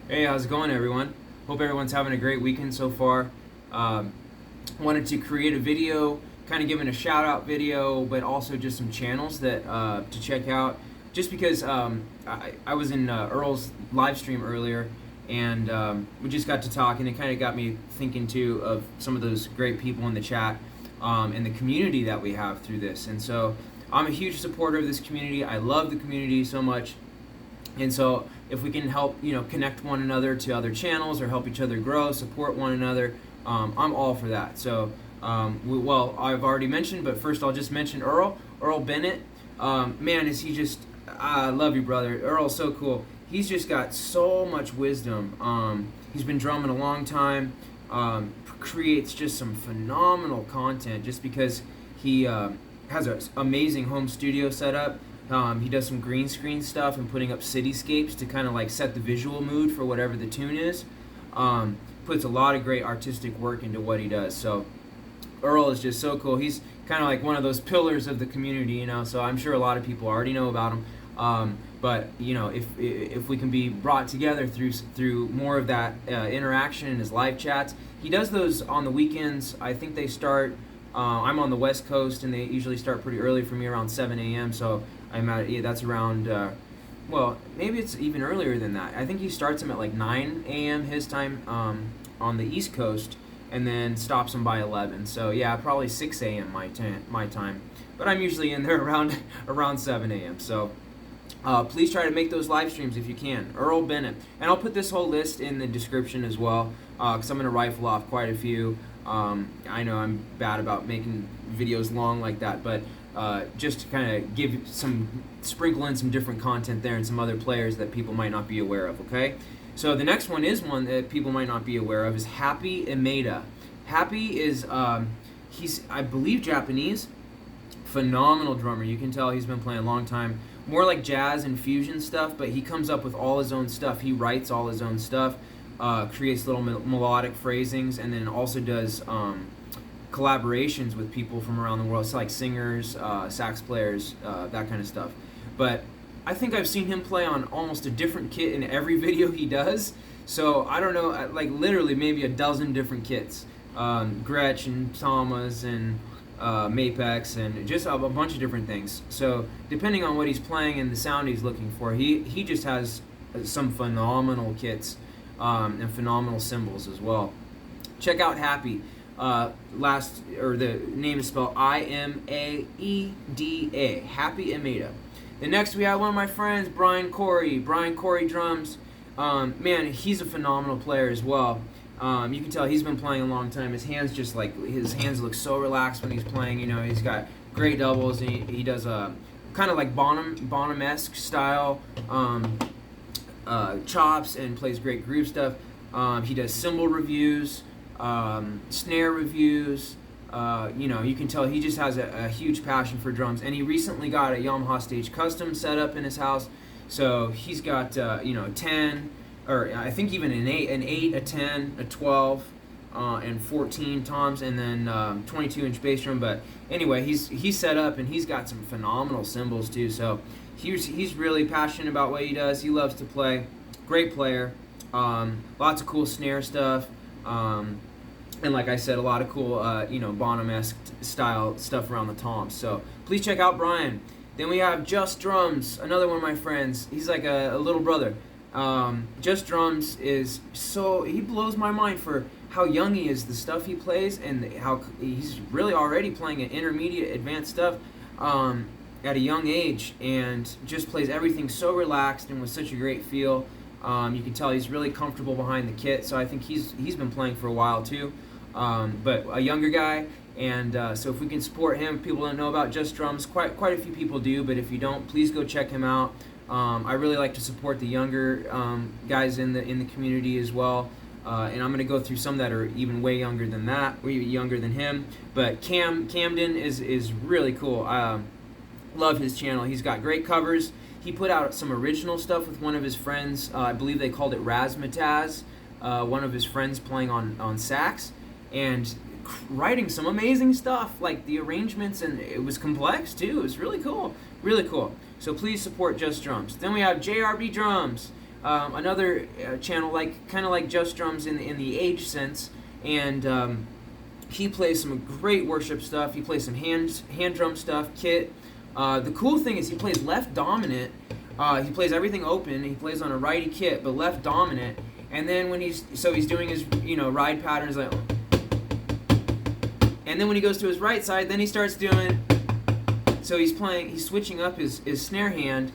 Hey, how's it going, everyone? Hope everyone's having a great weekend so far. Wanted to create a video, kind of giving a shout out video, but also just some channels that to check out. Just because I was in Earl's live stream earlier, and we just got to talk, and it kind of got me thinking too of some of those great people in the chat and the community that we have through this. And so I'm a huge supporter of this community. I love the community so much. And so if we can help, connect one another to other channels or help each other grow, support one another, I'm all for that. So, well, I've already mentioned, but first I'll just mention Earl Bennett. Man, is he just, I love you, brother. Earl's so cool. He's just got so much wisdom. He's been drumming a long time, creates just some phenomenal content just because he has an amazing home studio setup. He does some green screen stuff and putting up cityscapes to kind of like set the visual mood for whatever the tune is. Puts a lot of great artistic work into what he does. So Earl is just so cool. He's kind of like one of those pillars of the community, so I'm sure a lot of people already know about him. But if we can be brought together through more of that interaction in his live chats. He does those on the weekends. I think they start, I'm on the West Coast, and they usually start pretty early for me, around 7 a.m. So that's around, well, maybe it's even earlier than that. I think he starts them at like 9 a.m. his time on the East Coast, and then stops them by 11. So yeah, probably 6 a.m. my time. But I'm usually in there around 7 a.m. So please try to make those live streams if you can. Earl Bennett. And I'll put this whole list in the description as well, because I'm going to rifle off quite a few. I know I'm bad about making videos long like that, but just to kind of sprinkle in some different content there and some other players that people might not be aware of, okay? So the next one is one that people might not be aware of, is Happy Ameda. Happy is, he's, I believe, Japanese. Phenomenal drummer. You can tell he's been playing a long time. More like jazz and fusion stuff, but he comes up with all his own stuff. He writes all his own stuff, creates little melodic phrasings, and then also does collaborations with people from around the world, so like singers, sax players, that kind of stuff. But I think I've seen him play on almost a different kit in every video he does. So I don't know, like literally maybe a dozen different kits. Gretsch and Thomas and Mapex and just a bunch of different things. So depending on what he's playing and the sound he's looking for, he just has some phenomenal kits and phenomenal cymbals as well. Check out Happy. The name is spelled I-M-A-E-D-A. Happy Ameda. The next we have one of my friends, Bryan Corey Drums. Man, he's a phenomenal player as well. You can tell he's been playing a long time. His hands look so relaxed when he's playing. He's got great doubles, and he does a kind of like Bonham-esque style chops, and plays great groove stuff. He does cymbal reviews, snare reviews. You can tell he just has a huge passion for drums, and he recently got a Yamaha Stage Custom set up in his house. So he's got 10, or I think even an 8, a 10, a 12, and 14 toms, and then 22-inch bass drum. But anyway, he's set up, and he's got some phenomenal cymbals too. So he's really passionate about what he does. He loves to play. Great player. Lots of cool snare stuff. And like I said, a lot of cool, Bonham-esque style stuff around the toms. So please check out Bryan. Then we have Just Drums, another one of my friends. He's like a little brother. Just Drums he blows my mind for how young he is, the stuff he plays, and how he's really already playing an intermediate advanced stuff at a young age, and just plays everything so relaxed and with such a great feel. You can tell he's really comfortable behind the kit, so I think he's been playing for a while too. But a younger guy, and so if we can support him, people don't know about Just Drums. Quite a few people do, but if you don't, please go check him out. I really like to support the younger guys in the community as well, and I'm going to go through some that are even way younger than that, or even younger than him. But Camden is really cool. Love his channel. He's got great covers. He put out some original stuff with one of his friends. I believe they called it Razzmatazz. One of his friends playing on sax, and writing some amazing stuff, like the arrangements, and it was complex too. It was really cool. So please support Just Drums. Then we have JRB Drums. another channel kind of like Just Drums in the age sense, and he plays some great worship stuff. He plays some hand drum stuff, kit. The cool thing is he plays left dominant. He plays everything open. He plays on a righty kit, but left dominant. And then when he's doing his ride patterns like, and then when he goes to his right side, then he starts doing. So he's switching up his snare hand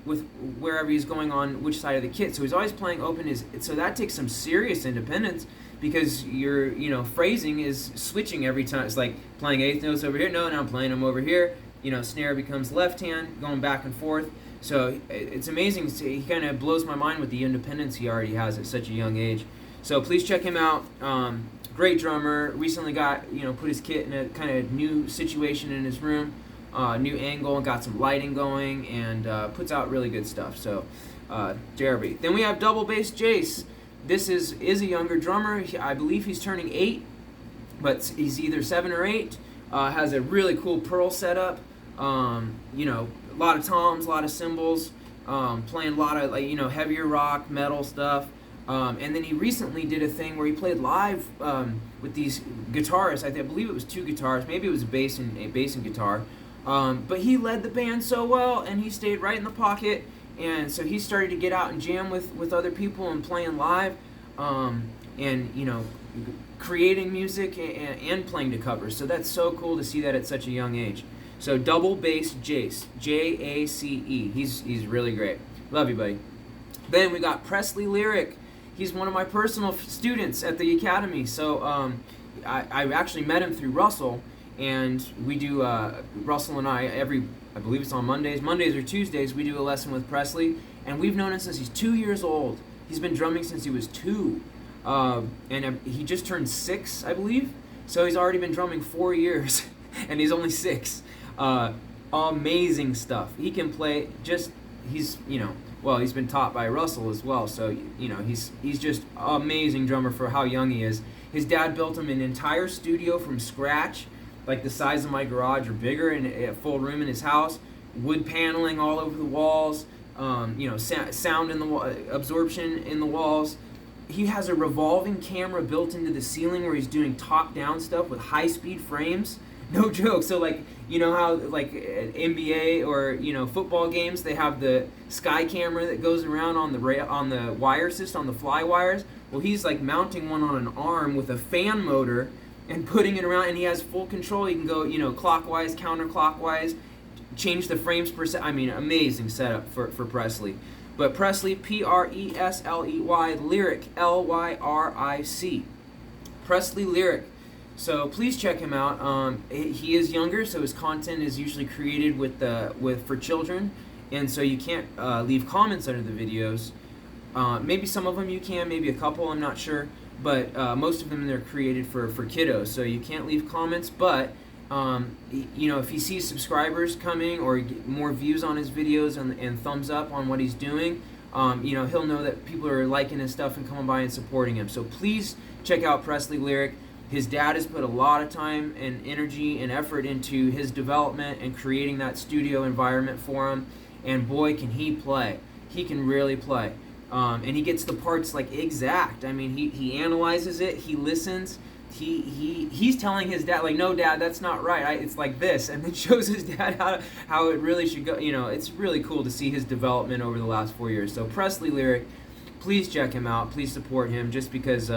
with wherever he's going on which side of the kit. So he's always playing open. So that takes some serious independence, because your phrasing is switching every time. It's like playing eighth notes over here. No, now I'm playing them over here. Snare becomes left hand, going back and forth. So it's amazing. He kind of blows my mind with the independence he already has at such a young age. So please check him out. Great drummer. Recently got put his kit in a kind of new situation in his room, new angle, got some lighting going, and puts out really good stuff. So JRB. Then we have double bass Jace. This is a younger drummer. I believe he's turning 8, but he's either 7 or 8. Has a really cool Pearl setup. A lot of toms, a lot of cymbals, playing a lot of heavier rock, metal stuff. And then he recently did a thing where he played live with these guitarists. I believe it was 2 guitars, maybe it was a bass and guitar. But he led the band so well, and he stayed right in the pocket. And so he started to get out and jam with other people and playing live, and creating music and playing to covers. So that's so cool to see that at such a young age. So double bass Jace, Jace. He's really great. Love you, buddy. Then we got Presley Lyric. He's one of my personal students at the academy. So I actually met him through Russell, and we do Russell and I believe it's on Mondays or Tuesdays, we do a lesson with Presley, and we've known him since he's 2 years old. He's been drumming since he was 2, and he just turned 6, I believe. So he's already been drumming 4 years, and he's only 6. Amazing stuff. He can play. He's been taught by Russell as well. So he's just amazing drummer for how young he is. His dad built him an entire studio from scratch, like the size of my garage or bigger, in a full room in his house. Wood paneling all over the walls. Sound in the absorption in the walls. He has a revolving camera built into the ceiling where he's doing top-down stuff with high-speed frames. No joke. So how like at NBA or football games, they have the sky camera that goes around on the wire system, on the fly wires. Well, he's like mounting one on an arm with a fan motor and putting it around, and he has full control. He can go clockwise, counterclockwise, change the frames per second. I mean, amazing setup for Presley. But Presley, Presley, Lyric, Lyric. Presley Lyric. So please check him out. He is younger, so his content is usually created for children, and so you can't leave comments under the videos. Maybe some of them you can, maybe a couple, I'm not sure, but most of them they're created for kiddos, so you can't leave comments. But if he sees subscribers coming or more views on his videos and thumbs up on what he's doing, he'll know that people are liking his stuff and coming by and supporting him. So please check out Presley Lyric. His dad has put a lot of time and energy and effort into his development and creating that studio environment for him. And boy, can he play. He can really play. And he gets the parts like exact. I mean, he analyzes it. He listens. He's telling his dad, like, no, Dad, that's not right. It's like this. And then shows his dad how it really should go. It's really cool to see his development over the last 4 years. So Presley Lyric, please check him out. Please support him just because...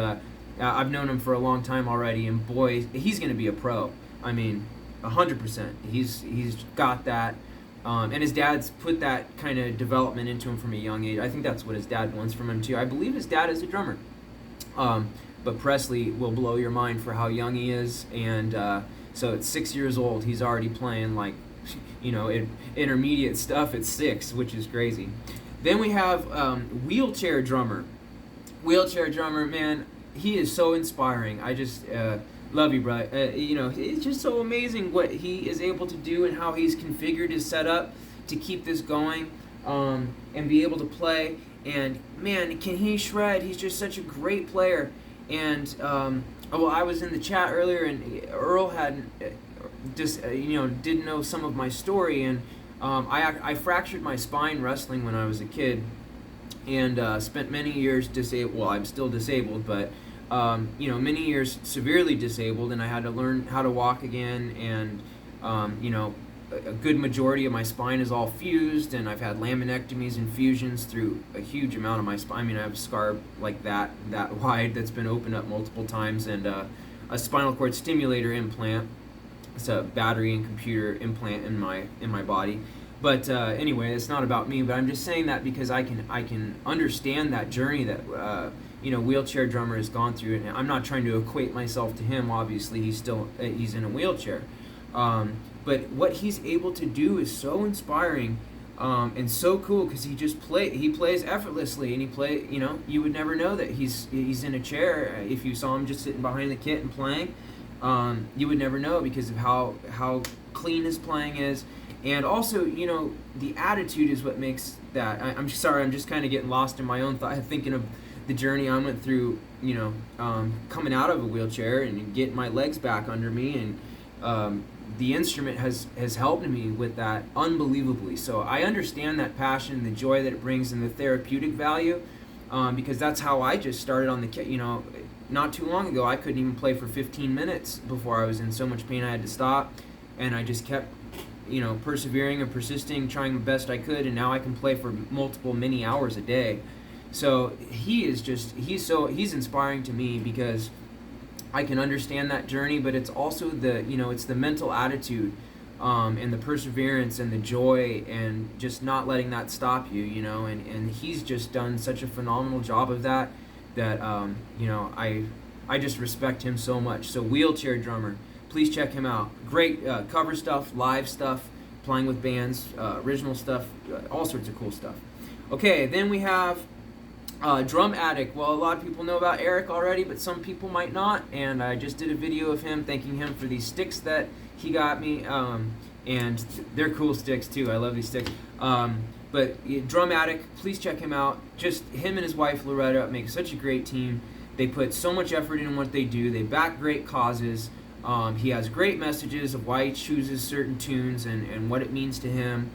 I've known him for a long time already, and boy, he's going to be a pro. I mean, 100%. He's got that, and his dad's put that kind of development into him from a young age. I think that's what his dad wants from him too. I believe his dad is a drummer, but Presley will blow your mind for how young he is, and so at 6 years old, he's already playing intermediate stuff at 6, which is crazy. Then we have wheelchair drummer. Wheelchair drummer, man. He is so inspiring. I just love you, bro. It's just so amazing what he is able to do and how he's configured his setup to keep this going and be able to play. And man, can he shred? He's just such a great player. And I was in the chat earlier, and Earl had didn't know some of my story, and I fractured my spine wrestling when I was a kid. and spent many years disabled. Well, I'm still disabled, but many years severely disabled, and I had to learn how to walk again. And a good majority of my spine is all fused, and I've had laminectomies and fusions through a huge amount of my spine. I mean, I have a scar like that wide that's been opened up multiple times, and a spinal cord stimulator implant. It's a battery and computer implant in my body. But anyway, it's not about me. But I'm just saying that because I can understand that journey that wheelchair drummer has gone through. And I'm not trying to equate myself to him. Obviously, he's in a wheelchair. But what he's able to do is so inspiring and so cool, because he plays effortlessly, and you would never know that he's in a chair if you saw him just sitting behind the kit and playing. You would never know because of how clean his playing is. And also, the attitude is what makes that. I'm sorry, I'm just kind of getting lost in my own thought, thinking of the journey I went through, coming out of a wheelchair and getting my legs back under me. And the instrument has helped me with that unbelievably. So I understand that passion, the joy that it brings, and the therapeutic value, because that's how I just started on the kit. Not too long ago, I couldn't even play for 15 minutes before I was in so much pain I had to stop. And I just kept persevering and persisting, trying the best I could, and now I can play for many hours a day. So he's inspiring to me because I can understand that journey, but it's also it's the mental attitude, and the perseverance and the joy, and just not letting that stop you, and he's just done such a phenomenal job of that I just respect him so much. So Wheelchair Drummer, please check him out. Great cover stuff, live stuff, playing with bands, original stuff, all sorts of cool stuff. Okay, then we have Drum Addict. Well, a lot of people know about Eric already, but some people might not. And I just did a video of him thanking him for these sticks that he got me. And they're cool sticks too. I love these sticks. But Drum Addict, please check him out. Just him and his wife Loretta make such a great team. They put so much effort in what they do. They back great causes. He has great messages of why he chooses certain tunes and what it means to him.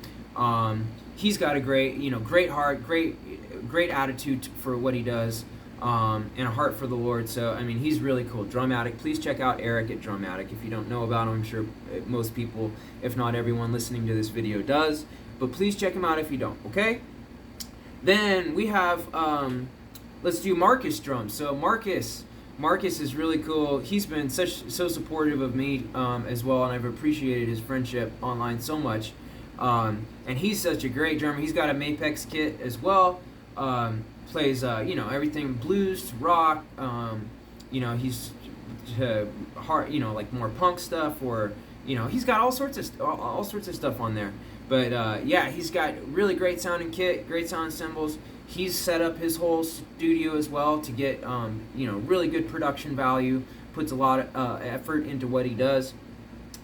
He's got a great heart, great attitude for what he does, and a heart for the Lord. So, he's really cool. Drum Addict. Please check out Eric at Drum Addict. If you don't know about him, I'm sure most people, if not everyone listening to this video does. But please check him out if you don't, okay? Then we have, let's do Marcus Drums. So Marcus is really cool. He's been so supportive of me as well, and I've appreciated his friendship online so much. And he's such a great drummer. He's got a Mapex kit as well. Plays everything blues, rock. He's hard, like more punk stuff, or he's got all sorts of stuff on there. But he's got really great sounding kit, great sound cymbals. He's set up his whole studio as well to get really good production value. Puts a lot of effort into what he does,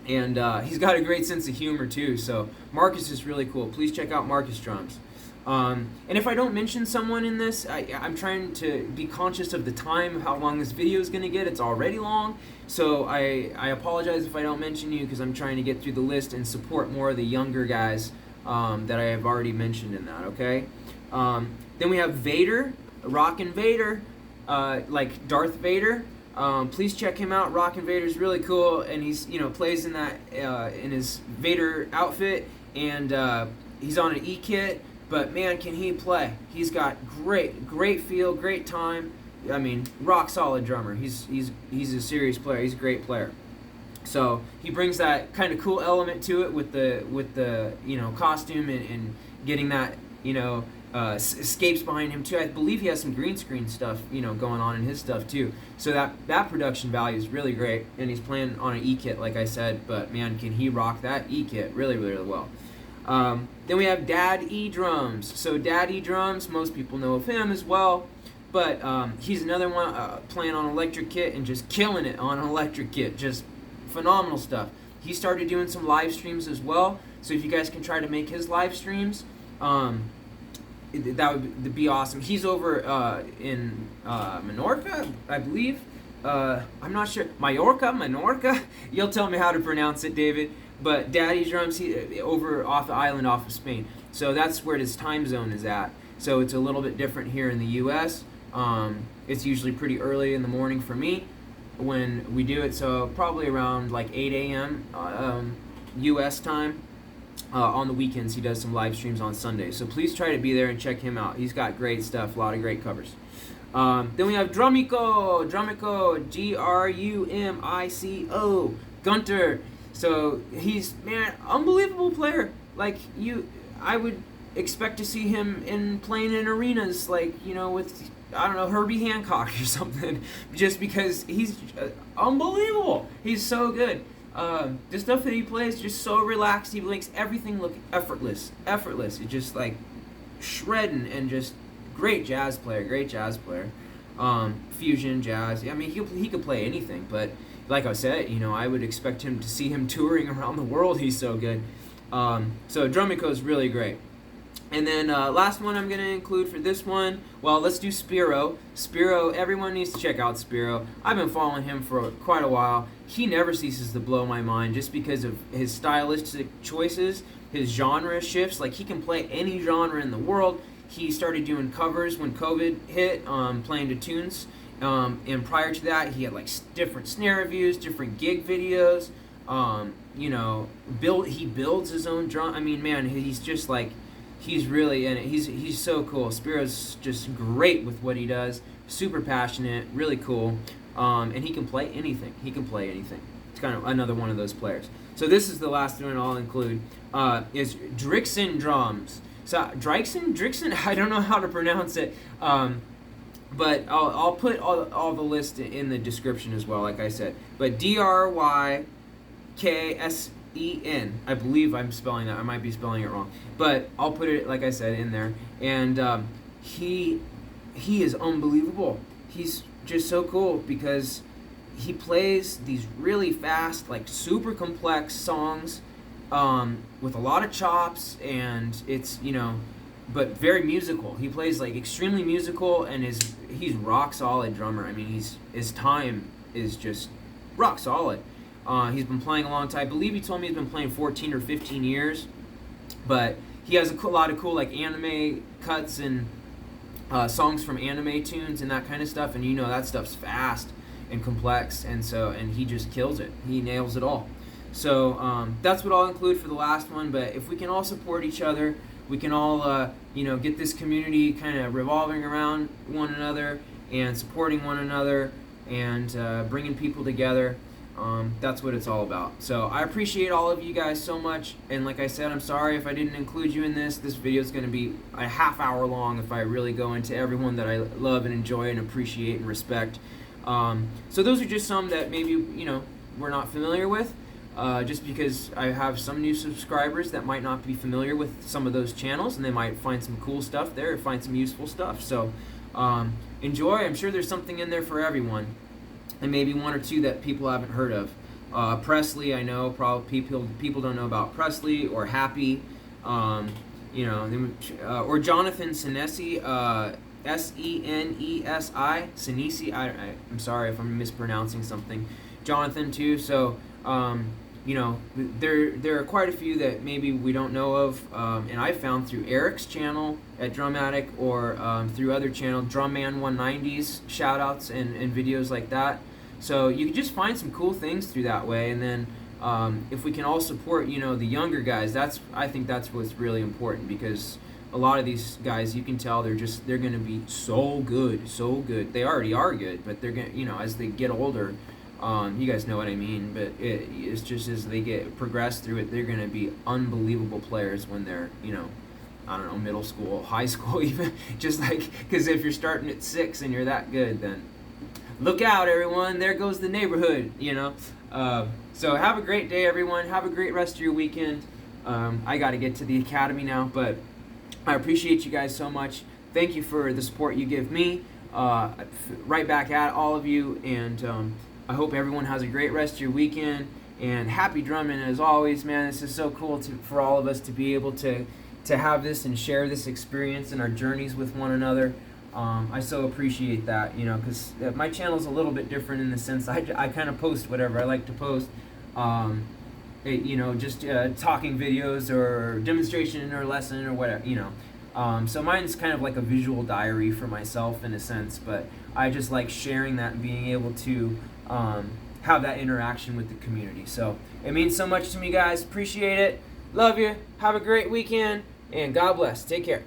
and he's got a great sense of humor too. So Marcus is really cool. Please check out Marcus Drums. And if I don't mention someone in this, I'm trying to be conscious of the time, how long this video is going to get. It's already long, so I apologize if I don't mention you, because I'm trying to get through the list and support more of the younger guys that I have already mentioned in that, okay? Then we have Vader, Rockin' Vader, like Darth Vader. Please check him out. Rockin' Vader's really cool, and he's plays in that in his Vader outfit, and he's on an E-kit. But man, can he play? He's got great feel, great time. Rock solid drummer. He's a serious player. He's a great player. So he brings that kind of cool element to it with the costume and getting that escapes behind him too. I believe he has some green screen stuff going on in his stuff too. So that production value is really great, and he's playing on an E-kit like I said. But man, can he rock that E-kit really well. Then we have Dad E Drums. So Dad E Drums, most people know of him as well, but he's another one playing on electric kit and just killing it on an electric kit. Just phenomenal stuff. He started doing some live streams as well, so if you guys can try to make his live streams, that would be awesome. He's over in Menorca, I believe. I'm not sure. Menorca? You'll tell me how to pronounce it, David. But Daddy Drums, he over off the island off of Spain. So that's where his time zone is at. so it's a little bit different here in the U.S. It's usually pretty early in the morning for me when we do it, so probably around like 8 a.m. U.S. time. On the weekends, he does some live streams on Sundays, so please try to be there and check him out. He's got great stuff, a lot of great covers. Then we have Drumico, Drumico, Gunter. So he's, man, unbelievable player. Like, I would expect to see him playing in arenas, like, you know, with, I don't know, Herbie Hancock or something, just because he's unbelievable. He's so good. The stuff that he plays, just so relaxed. He makes everything look effortless. It's just like shredding, and just great jazz player. Fusion jazz. I mean, he could play anything, but like I said, you know, I would expect him to see him touring around the world. He's so good. So Drumico is really great. And then last one I'm going to include for this one, well, let's do Spiro. Spiro, everyone needs to check out Spiro. I've been following him for quite a while. He never ceases to blow my mind just because of his stylistic choices, his genre shifts. Like, he can play any genre in the world. He started doing covers when COVID hit, playing to tunes. And prior to that, he had like different snare reviews, different gig videos. You know, he builds his own drum. I mean, man, he's just like, he's really in it. He's so cool. Spiro's just great with what he does. Super passionate, really cool. And he can play anything. It's kind of another one of those players. So this is the last one I'll include. Is Dryksen Drums. So Dryksen, I don't know how to pronounce it. But I'll put all the list in the description as well, like I said. But Dryksen, I believe I'm spelling that. I might be spelling it wrong, but I'll put it, like I said, in there. And he is unbelievable. He's just so cool because he plays these really fast, like super complex songs with a lot of chops, and it's, you know, but very musical. He plays like extremely musical, and he's rock solid drummer. I mean, his time is just rock solid. He's been playing a long time. I believe he told me he's been playing 14 or 15 years. But he has a lot of cool like anime cuts and songs from anime tunes and that kind of stuff. And you know that stuff's fast and complex, and he just kills it. He nails it all. So that's what I'll include for the last one. But if we can all support each other, we can all you know, get this community kind of revolving around one another and supporting one another and bringing people together. That's what it's all about. So I appreciate all of you guys so much, and like I said, I'm sorry if I didn't include you in this. This video is going to be a half hour long if I really go into everyone that I love and enjoy and appreciate and respect. So those are just some that maybe, you know, we're not familiar with, just because I have some new subscribers that might not be familiar with some of those channels, and they might find some cool stuff there, find some useful stuff. So enjoy. I'm sure there's something in there for everyone. And maybe one or two that people haven't heard of. Presley, I know probably people don't know about Presley or Happy, you know, or Jonathan Senesi, Senesi. Senesi. I'm sorry if I'm mispronouncing something. Jonathan too. So you know, there are quite a few that maybe we don't know of, and I found through Eric's channel at Drum Addict, or through other channels, Drumman 190's shoutouts and videos like that. So you can just find some cool things through that way, and then if we can all support, you know, the younger guys, I think that's what's really important, because a lot of these guys, you can tell they're going to be so good. They already are good, but they're going, you know, as they get older, you guys know what I mean, but it's just as they progress through it, they're going to be unbelievable players when they're, you know, I don't know, middle school, high school even, just like, because if you're starting at 6 and you're that good, then look out, everyone, there goes the neighborhood, you know. So have a great day, everyone. Have a great rest of your weekend. I got to get to the academy now, but I appreciate you guys so much. Thank you for the support you give me. Right back at all of you, and I hope everyone has a great rest of your weekend, and happy drumming as always, man. This is so cool for all of us to be able to have this and share this experience and our journeys with one another. I so appreciate that, you know, because my channel is a little bit different in the sense I kind of post whatever I like to post, you know, just talking videos or demonstration or lesson or whatever, you know. So mine's kind of like a visual diary for myself in a sense, but I just like sharing that and being able to have that interaction with the community. So it means so much to me, guys. Appreciate it. Love you. Have a great weekend, and God bless. Take care.